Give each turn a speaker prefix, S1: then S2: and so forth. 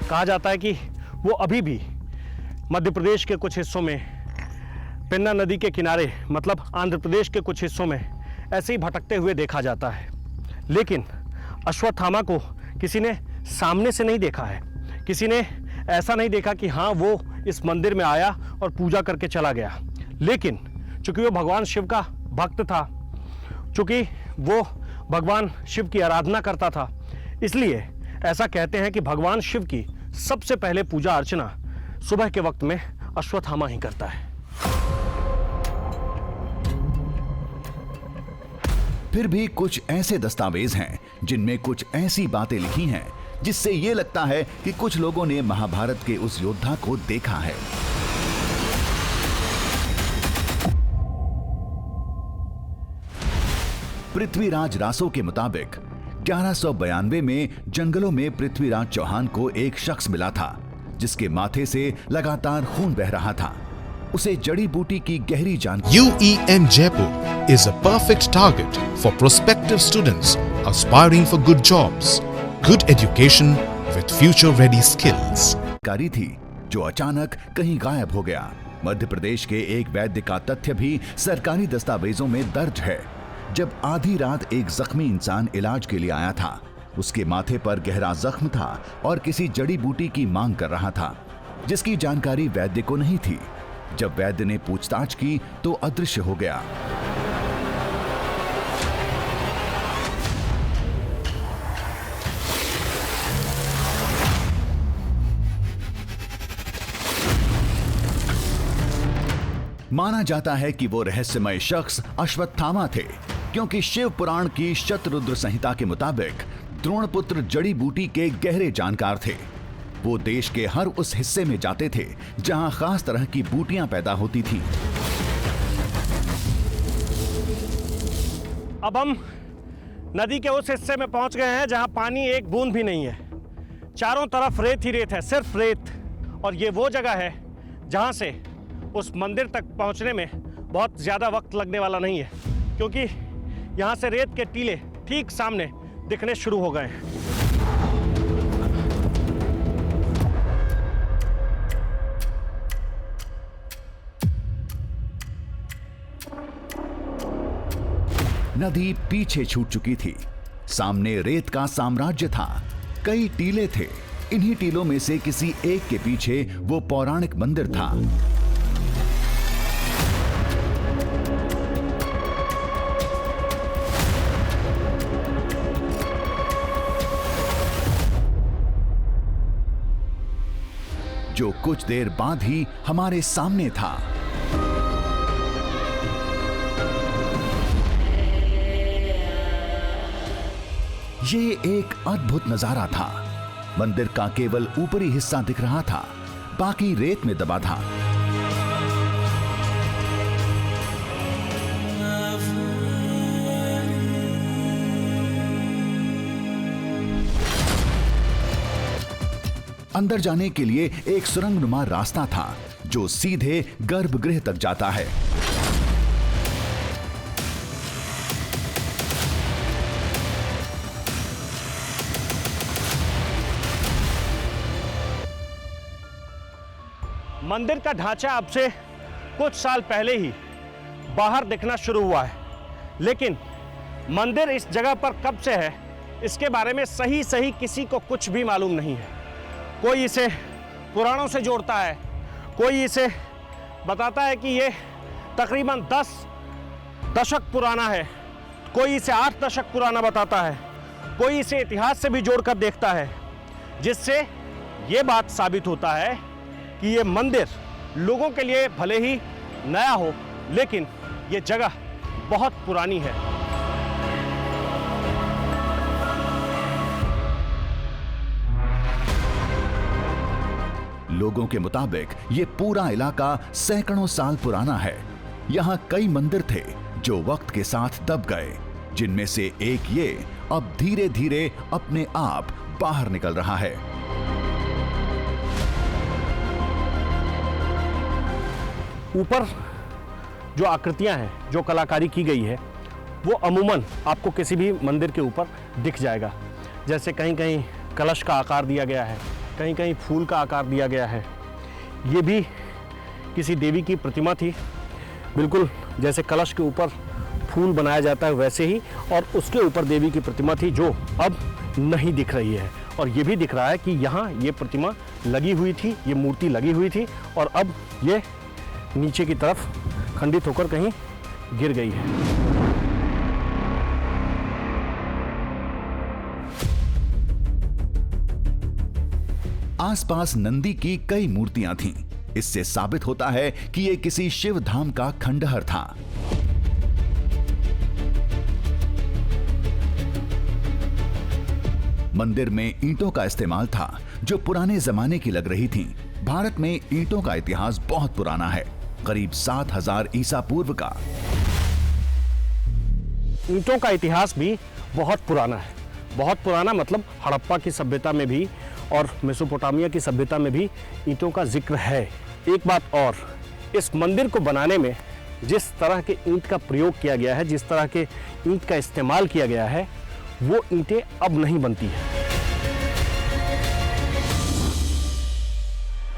S1: कहा जाता है कि वो अभी भी मध्य प्रदेश के कुछ हिस्सों में पेन्ना नदी के किनारे, मतलब आंध्र प्रदेश के कुछ हिस्सों में ऐसे ही भटकते हुए देखा जाता है। लेकिन अश्वत्थामा को किसी ने सामने से नहीं देखा है, किसी ने ऐसा नहीं देखा कि हाँ वो इस मंदिर में आया और पूजा करके चला गया। लेकिन चूंकि वो भगवान शिव का भक्त था, चूंकि वो भगवान शिव की आराधना करता था, इसलिए ऐसा कहते हैं कि भगवान शिव की सबसे पहले पूजा अर्चना सुबह के वक्त में अश्वत्थामा ही करता है।
S2: फिर भी कुछ ऐसे दस्तावेज हैं जिनमें कुछ ऐसी बातें लिखी हैं जिससे ये लगता है कि कुछ लोगों ने महाभारत के उस योद्धा को देखा है। पृथ्वीराज रासो के मुताबिक 1192 में जंगलों में पृथ्वीराज चौहान को एक शख्स मिला था जिसके माथे से लगातार खून बह रहा था। उसे जड़ी बूटी की गहरी जानकारी।
S3: UEM Jaipur is a perfect target for prospective students aspiring for good jobs, good education with future-ready skills.
S2: कारी थी जो अचानक कहीं गायब हो गया। मध्य प्रदेश के एक वैद्य का तथ्य भी सरकारी दस्तावेजों में दर्ज है। जब आधी रात एक जख्मी इंसान इलाज के लिए आया था, उसके माथे पर गहरा जख्म था और किसी जड़ी बूटी की मांग कर रहा था, जिसकी जानकारी वैद्य को नहीं थी। जब वैद्य ने पूछताछ की तो अदृश्य हो गया। माना जाता है कि वो रहस्यमय शख्स अश्वत्थामा थे, क्योंकि शिव पुराण की शतरुद्र संहिता के मुताबिक द्रोणपुत्र जड़ी बूटी के गहरे जानकार थे। वो देश के हर उस हिस्से में जाते थे जहां खास तरह की बूटियां पैदा होती थीं।
S1: अब हम नदी के उस हिस्से में पहुंच गए हैं जहां पानी एक बूंद भी नहीं है। चारों तरफ रेत ही रेत है, सिर्फ रेत। और ये वो जगह है जहां से उस मंदिर तक पहुंचने में बहुत ज़्यादा वक्त लगने वाला नहीं है, क्योंकि यहाँ से रेत के टीले ठीक सामने दिखने शुरू हो गए हैं।
S2: नदी पीछे छूट चुकी थी। सामने रेत का साम्राज्य था। कई टीले थे। इन्हीं टीलों में से किसी एक के पीछे वो पौराणिक मंदिर था। जो कुछ देर बाद ही हमारे सामने था। ये एक अद्भुत नजारा था। मंदिर का केवल ऊपरी हिस्सा दिख रहा था, बाकी रेत में दबा था। अंदर जाने के लिए एक सुरंगनुमा रास्ता था जो सीधे गर्भगृह तक जाता है।
S1: मंदिर का ढांचा अब से कुछ साल पहले ही बाहर दिखना शुरू हुआ है, लेकिन मंदिर इस जगह पर कब से है इसके बारे में सही किसी को कुछ भी मालूम नहीं है। कोई इसे पुराणों से जोड़ता है, कोई इसे बताता है कि ये तकरीबन 10 दशक पुराना है, कोई इसे 8 दशक पुराना बताता है, कोई इसे इतिहास से भी जोड़कर देखता है, जिससे ये बात साबित होता है कि ये मंदिर लोगों के लिए भले ही नया हो, लेकिन ये जगह बहुत पुरानी है।
S2: लोगों के मुताबिक ये पूरा इलाका सैकड़ों साल पुराना है। यहाँ कई मंदिर थे जो वक्त के साथ दब गए, जिनमें से एक ये अब धीरे धीरे अपने आप बाहर निकल रहा है।
S1: ऊपर जो आकृतियां हैं, जो कलाकारी की गई है, वो अमूमन आपको किसी भी मंदिर के ऊपर दिख जाएगा। जैसे कहीं कहीं कलश का आकार दिया गया है, कहीं कहीं फूल का आकार दिया गया है। ये भी किसी देवी की प्रतिमा थी, बिल्कुल जैसे कलश के ऊपर फूल बनाया जाता है वैसे ही, और उसके ऊपर देवी की प्रतिमा थी जो अब नहीं दिख रही है। और ये भी दिख रहा है कि यहाँ ये प्रतिमा लगी हुई थी, ये मूर्ति लगी हुई थी, और अब ये नीचे की तरफ खंडित होकर कहीं गिर गई है।
S2: आसपास नंदी की कई मूर्तियां थीं। इससे साबित होता है कि यह किसी शिव धाम का खंडहर था। मंदिर में ईंटों का इस्तेमाल था जो पुराने जमाने की लग रही थीं। भारत में ईंटों का इतिहास बहुत पुराना है, करीब 7000 ईसा पूर्व का।
S1: ईंटों का इतिहास भी बहुत पुराना है। बहुत पुराना मतलब हड़प्पा की सभ्यता में भी और मेसोपोटामिया की सभ्यता में भी ईंटों का जिक्र है। एक बात और, इस मंदिर को बनाने में जिस तरह के ईंट का प्रयोग किया गया है, जिस तरह के ईंट का इस्तेमाल किया गया है, वो ईंटें अब नहीं बनती है।